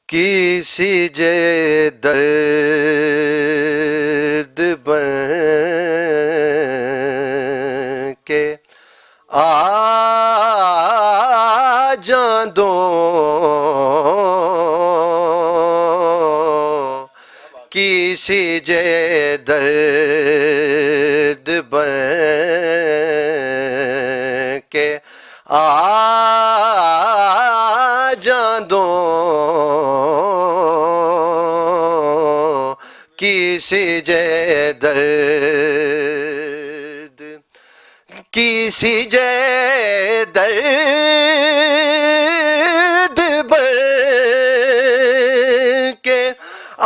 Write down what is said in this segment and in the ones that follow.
किसी जे दर्द बन के आ जांदो किसी जे दर्द बन के आ जांदो किसी जे दर्द किसी जे दर्द बन के आ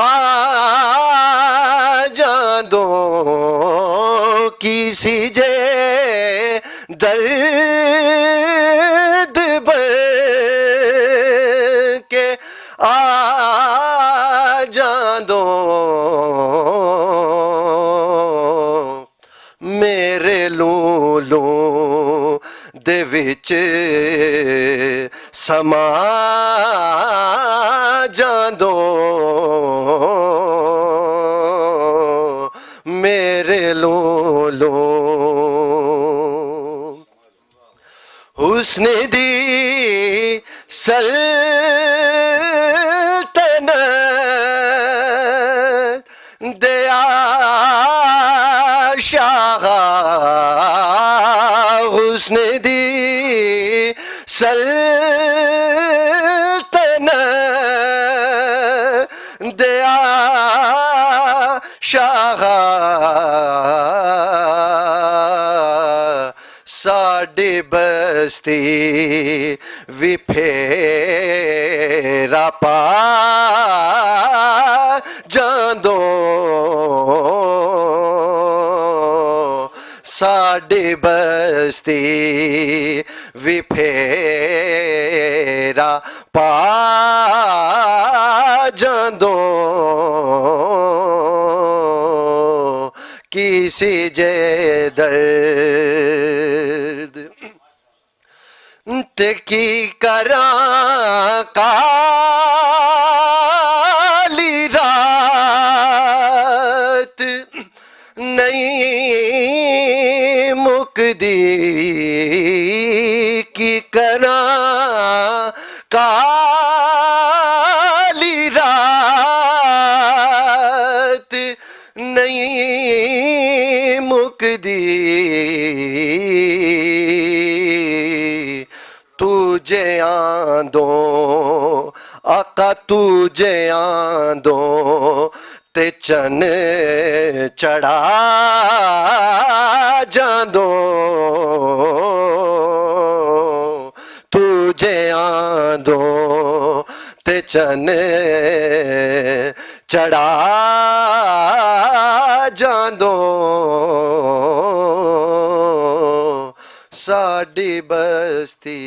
जांदो किसी जे दर्द बन के आ जांदो मेरे लूलू दे विच समा जांदो मेरे लूलू हुस्न दी सल्तनत दे आशाह हुस्न दी सल्तनत दे आशाह साडी बस्ती भी फेरा पा जांदो साडी बस्ती भी फेरा पा जांदो किसी जे दर्द ते की करां काली रात नहीं मुकदी की करां काली रात नहीं मुकदी तुझे आंदो आका तुझे आंदो ते चन चढ़ा जांदो तुझे आंदो ते चन चढ़ा जांदो साडी बस्ती